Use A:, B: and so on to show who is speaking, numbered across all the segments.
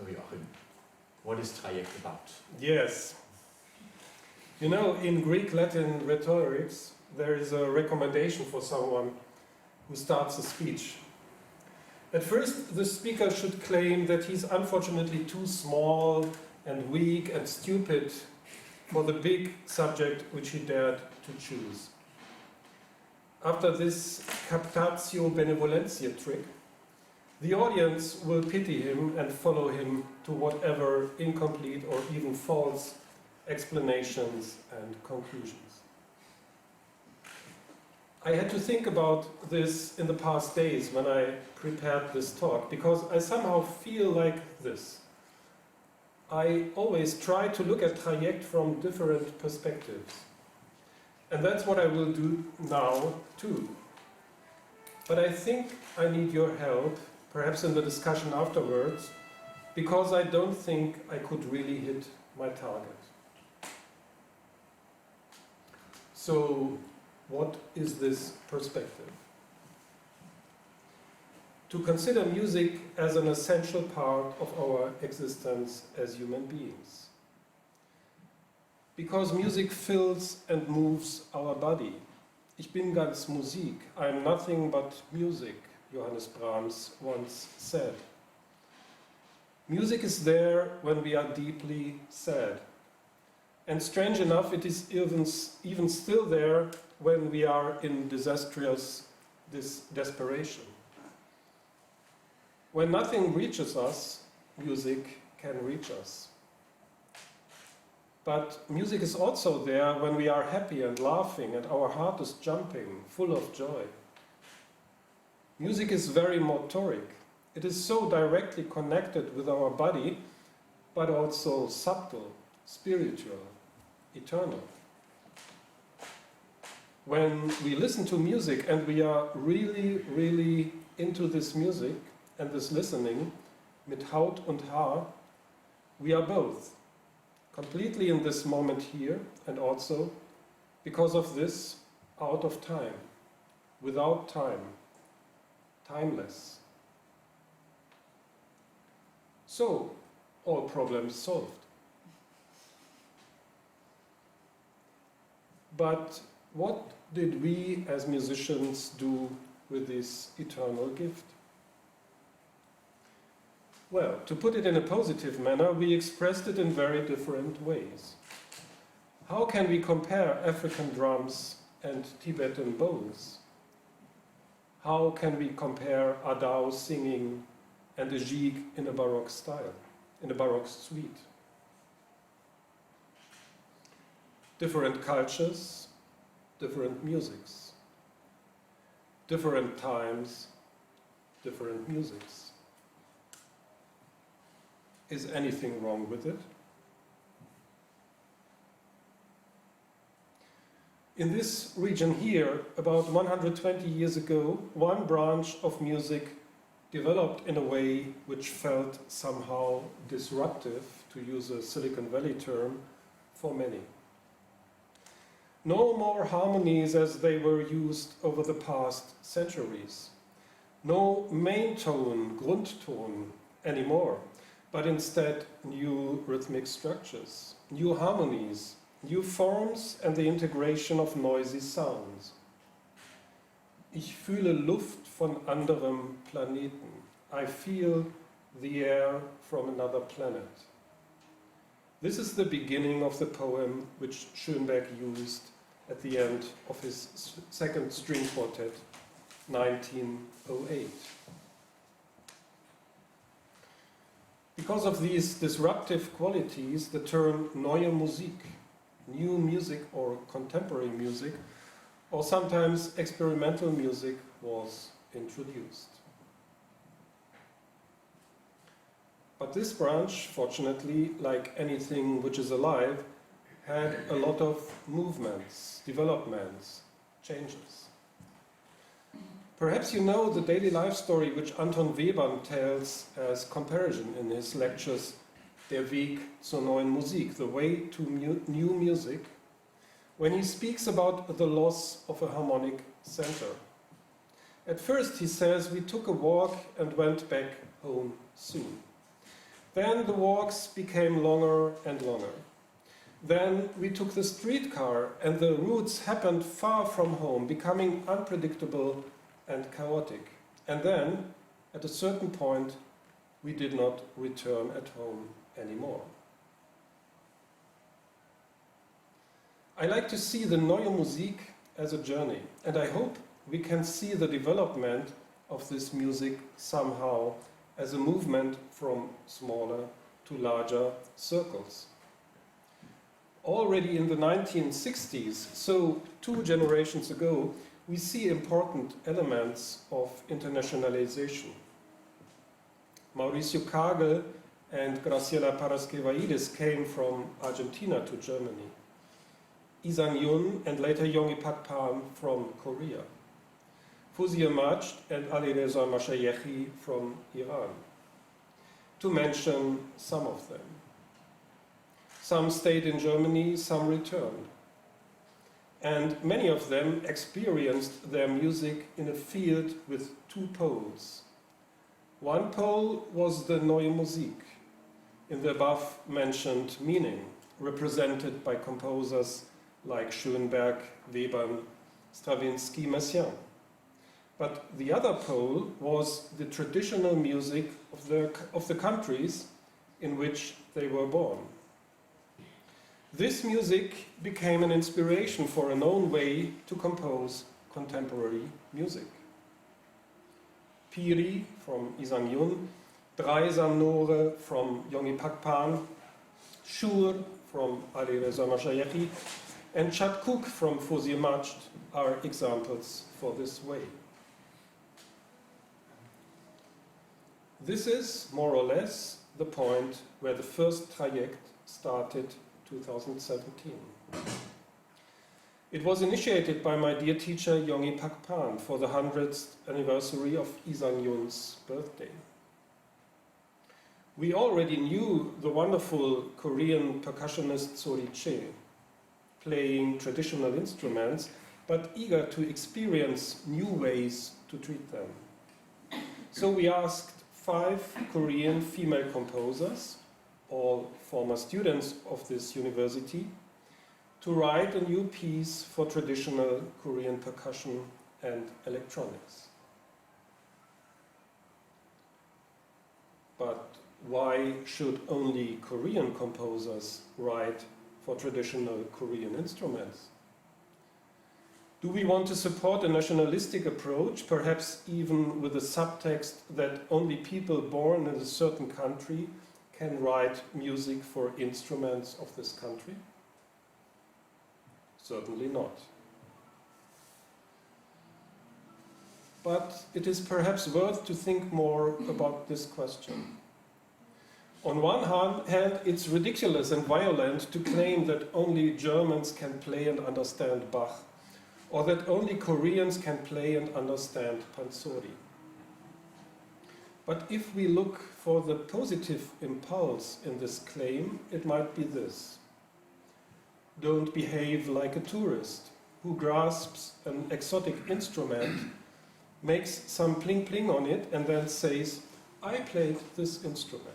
A: So Joachim, what is Traiect about?
B: Yes. You know, in Greek Latin rhetorics, there is a recommendation for someone who starts a speech. At first, the speaker should claim that he's unfortunately too small and weak and stupid for the big subject which he dared to choose. After this captatio benevolentiae trick, the audience will pity him and follow him to whatever incomplete or even false explanations and conclusions. I had to think about this in the past days when I prepared this talk, because I somehow feel like this. I always try to look at Traiect from different perspectives. And that's what I will do now too. But I think I need your help, perhaps in the discussion afterwards, because I don't think I could really hit my target. So, what is this perspective? To consider music as an essential part of our existence as human beings. Because music fills and moves our body. Ich bin ganz Musik, I'm nothing but music, Johannes Brahms once said. Music is there when we are deeply sad. And strange enough, it is even still there when we are in disastrous desperation. When nothing reaches us, music can reach us. But music is also there when we are happy and laughing and our heart is jumping, full of joy. Music is very motoric. It is so directly connected with our body, but also subtle, spiritual, eternal. When we listen to music and we are really, really into this music and this listening, mit Haut und Haar, we are both completely in this moment here, and also, because of this, out of time, without time, timeless. So, all problems solved. But what did we as musicians do with this eternal gift? Well, to put it in a positive manner, we expressed it in very different ways. How can we compare African drums and Tibetan bowls? How can we compare Adao singing and a jig in a Baroque style, in a Baroque suite? Different cultures, different musics. Different times, different musics. Is anything wrong with it? In this region here, about 120 years ago, one branch of music developed in a way which felt somehow disruptive, to use a Silicon Valley term, for many. No more harmonies as they were used over the past centuries. No main tone, Grundton, anymore, but instead new rhythmic structures, new harmonies, new forms and the integration of noisy sounds. Ich fühle Luft von anderem Planeten. I feel the air from another planet. This is the beginning of the poem which Schönberg used at the end of his second string quartet, 1908. Because of these disruptive qualities, the term Neue Musik, new music or contemporary music, or sometimes experimental music, was introduced. But this branch, fortunately, like anything which is alive, had a lot of movements, developments, changes. Perhaps you know the daily life story which Anton Webern tells as comparison in his lectures Der Weg zur neuen Musik, the way to new music, when he speaks about the loss of a harmonic center. At first, he says, we took a walk and went back home soon. Then the walks became longer and longer. Then we took the streetcar and the routes happened far from home, becoming unpredictable and chaotic. And then, at a certain point, we did not return at home anymore. I like to see the Neue Musik as a journey, and I hope we can see the development of this music somehow as a movement from smaller to larger circles. Already in the 1960s, so 2 generations ago, we see important elements of internationalization. Mauricio Kagel and Graciela Paraskevaidis came from Argentina to Germany. Isang Yun and later Yonggi Pakpan from Korea. Fuzia Majd and Alireza Mashayekhi from Iran, to mention some of them. Some stayed in Germany, some returned. And many of them experienced their music in a field with 2 poles. One pole was the Neue Musik, in the above mentioned meaning, represented by composers like Schönberg, Webern, Stravinsky, Messiaen. But the other pole was the traditional music of the countries in which they were born. This music became an inspiration for a known way to compose contemporary music. Piri from Isang Yun, Dreisam Nore from Yonggi Pakpan, Shur from Alireza Mashayekhi, and Chatkuk from Fuzia Majd are examples for this way. This is, more or less, the point where the first Traiect started 2017. It was initiated by my dear teacher Yonggi Pakpan for the 100th anniversary of Isang Yun's birthday. We already knew the wonderful Korean percussionist Sori Che, playing traditional instruments, but eager to experience new ways to treat them. So we asked 5 Korean female composers, all former students of this university, to write a new piece for traditional Korean percussion and electronics. But why should only Korean composers write for traditional Korean instruments? Do we want to support a nationalistic approach, perhaps even with a subtext that only people born in a certain country can write music for instruments of this country? Certainly not. But it is perhaps worth to think more about this question. On one hand, it's ridiculous and violent to claim that only Germans can play and understand Bach, or that only Koreans can play and understand Pansori. But if we look for the positive impulse in this claim, it might be this. Don't behave like a tourist who grasps an exotic instrument, makes some pling-pling on it, and then says, I played this instrument.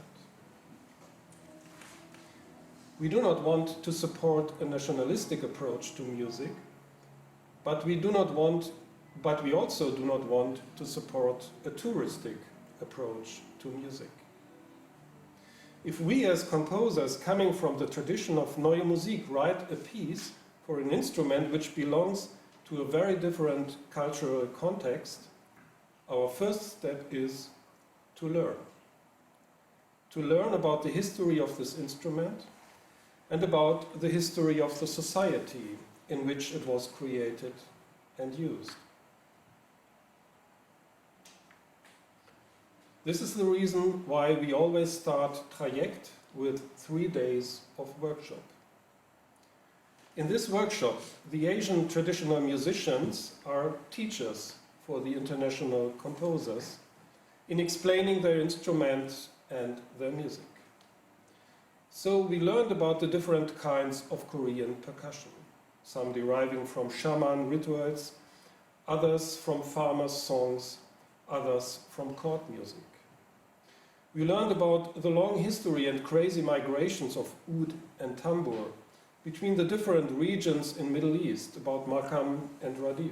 B: We do not want to support a nationalistic approach to music, but we also do not want to support a touristic approach to music. If we as composers coming from the tradition of Neue Musik write a piece for an instrument which belongs to a very different cultural context, our first step is to learn. To learn about the history of this instrument and about the history of the society in which it was created and used. This is the reason why we always start Traiect with 3 days of workshop. In this workshop, the Asian traditional musicians are teachers for the international composers in explaining their instruments and their music. So we learned about the different kinds of Korean percussion, some deriving from shaman rituals, others from farmers' songs, others from court music. We learned about the long history and crazy migrations of oud and tambur between the different regions in Middle East, about Makam and Radif.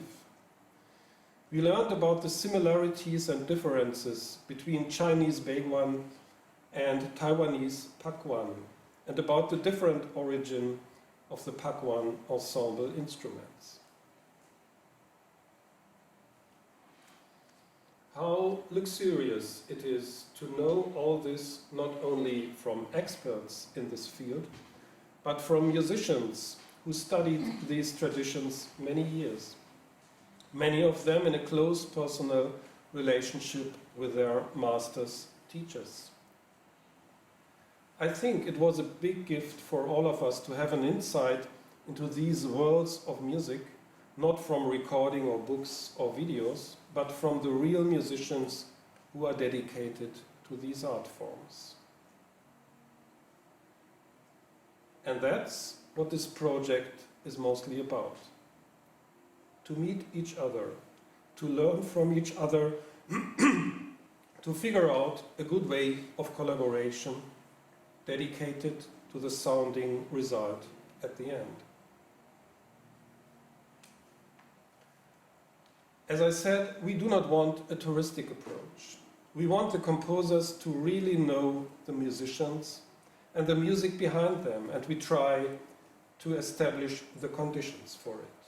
B: We learned about the similarities and differences between Chinese Baiguan and Taiwanese Pakwan, and about the different origin of the Pakwan ensemble instruments. How luxurious it is to know all this not only from experts in this field, but from musicians who studied these traditions many years, many of them in a close personal relationship with their masters, teachers. I think it was a big gift for all of us to have an insight into these worlds of music, not from recording or books or videos, but from the real musicians who are dedicated to these art forms. And that's what this project is mostly about. To meet each other, to learn from each other, to figure out a good way of collaboration dedicated to the sounding result at the end. As I said, we do not want a touristic approach. We want the composers to really know the musicians and the music behind them, and we try to establish the conditions for it.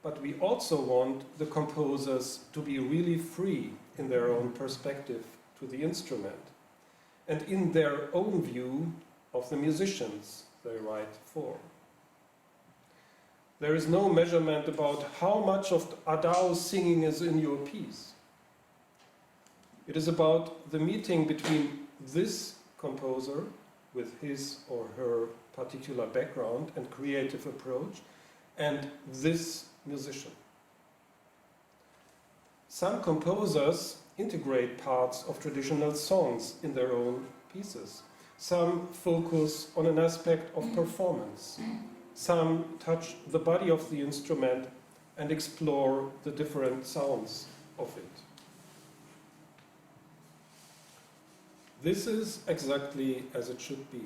B: But we also want the composers to be really free in their own perspective to the instrument and in their own view of the musicians they write for. There is no measurement about how much of Adao singing is in your piece. It is about the meeting between this composer with his or her particular background and creative approach and this musician. Some composers integrate parts of traditional songs in their own pieces. Some focus on an aspect of performance. Some touch the body of the instrument and explore the different sounds of it. This is exactly as it should be.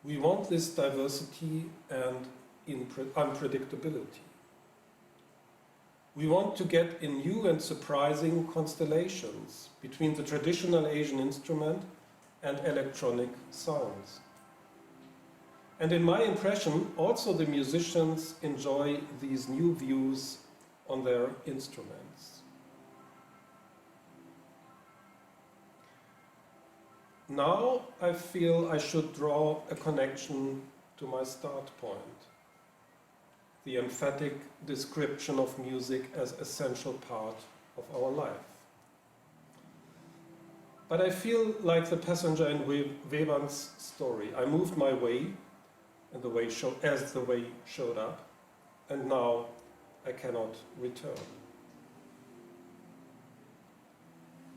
B: We want this diversity and unpredictability. We want to get in new and surprising constellations between the traditional Asian instrument and electronic sounds. And in my impression, also the musicians enjoy these new views on their instruments. Now I feel I should draw a connection to my start point, the emphatic description of music as essential part of our life. But I feel like the passenger in Webern's story. I moved my way, and as the way showed up, and now I cannot return.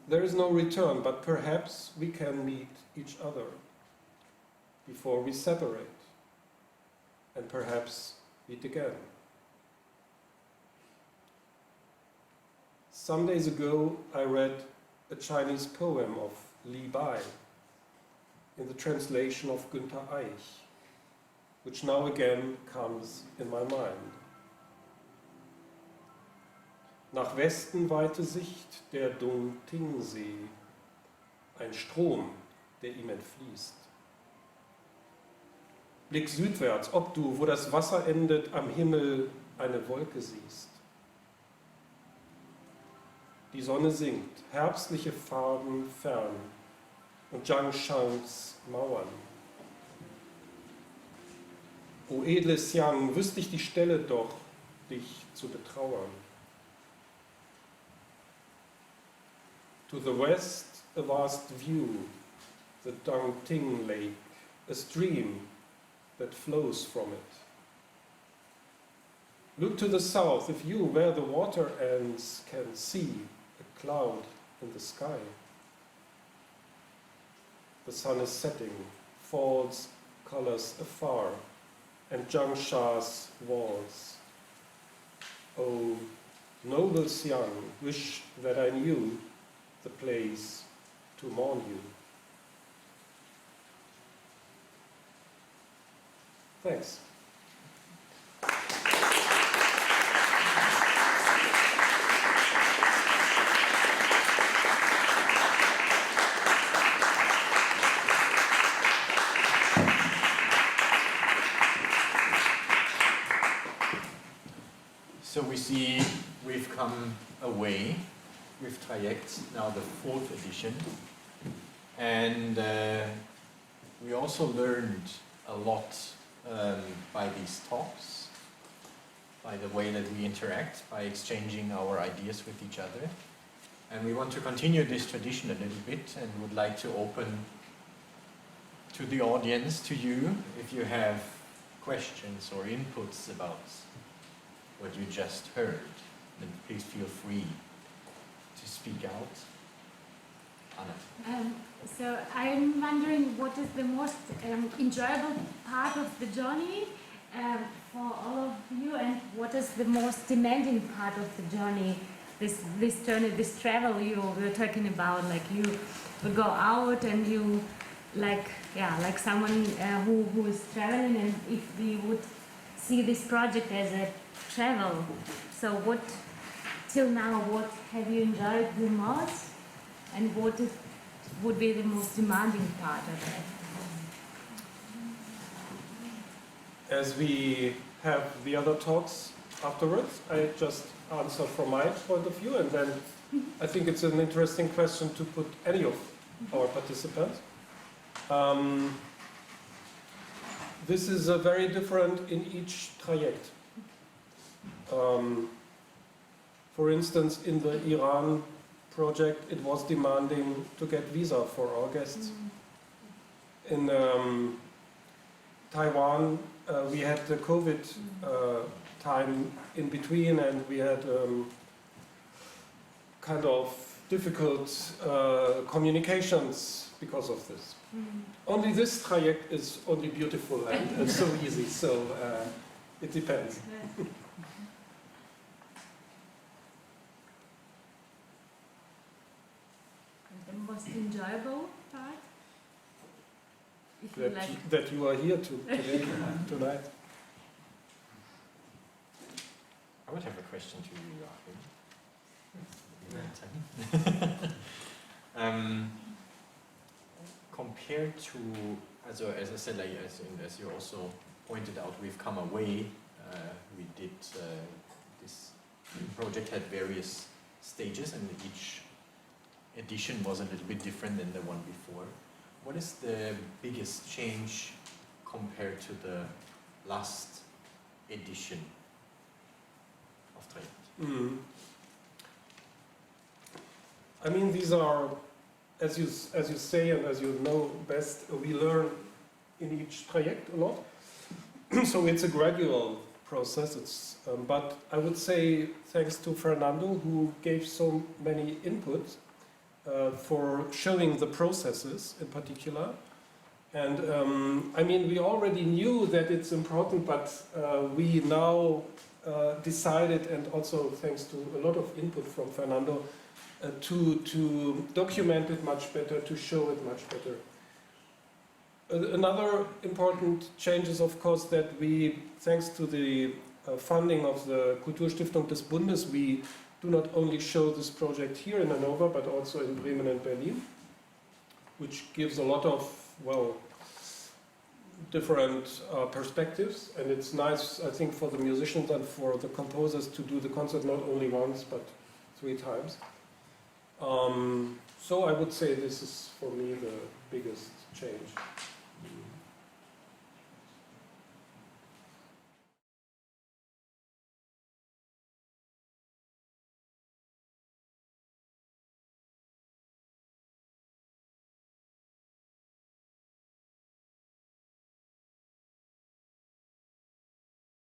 B: There is no return, but perhaps we can meet each other before we separate, and perhaps meet again. Some days ago, I read a Chinese poem of Li Bai in the translation of Günther Eich, which now again comes in my mind. Nach Westen weite Sicht der Dongting-See, ein Strom, der ihm entfließt. Blick südwärts, ob du, wo das Wasser endet, am Himmel eine Wolke siehst. Die Sonne sinkt, herbstliche Farben fern und Jiangshangs Mauern. O edle Xiang, wüsste ich die Stelle doch, dich zu betrauern. To the west, a vast view, the Dongting Lake, a stream that flows from it. Look to the south, if you, where the water ends, can see a cloud in the sky. The sun is setting, falls colors afar, and Jiangsha's walls. Oh, noble Xiang, wish that I knew the place to mourn you. Thanks.
A: So we see we've come away with Traiect, now the 4th edition, and we also learned a lot by these talks, by the way that we interact, by exchanging our ideas with each other. And we want to continue this tradition a little bit and would like to open to the audience, to you, if you have questions or inputs about what you just heard, then please feel free to speak out. Anna.
C: So I'm wondering what is the most enjoyable part of the journey for all of you, and what is the most demanding part of the journey? This journey, this travel you were talking about, like you would go out and you like someone who is traveling, and if we would see this project as a travel. So what, till now, what have you enjoyed the most, and what would be the most demanding part of it?
B: As we have the other talks afterwards, I just answer from my point of view, and then I think it's an interesting question to put any of our participants. This is very different in each Traiect. For instance, in the Iran project, it was demanding to get visa for our guests. In Taiwan, we had the COVID time in between, and we had kind of difficult communications because of this. Only this Traiect is only beautiful and so easy, so it depends.
C: The most enjoyable part? If you like.
B: That you are here today, tonight.
A: I would have a question to you, Joachim. Compared to, as I said, like, as you also pointed out, we've come away. We did this project had various stages, and each edition was a little bit different than the one before. What is the biggest change compared to the last edition of Traiect?
B: I mean, these are, as you say and as you know best, we learn in each Traiect a lot. So it's a gradual process. It's, but I would say thanks to Fernando, who gave so many inputs for showing the processes in particular. And I mean, we already knew that it's important, but we now decided, and also thanks to a lot of input from Fernando, to document it much better, to show it much better. Another important change is, of course, that we, thanks to the funding of the Kulturstiftung des Bundes, we do not only show this project here in Hannover, but also in Bremen and Berlin, which gives a lot of, well, different perspectives. And it's nice, I think, for the musicians and for the composers to do the concert not only once, but 3 times. So I would say this is, for me, the biggest change.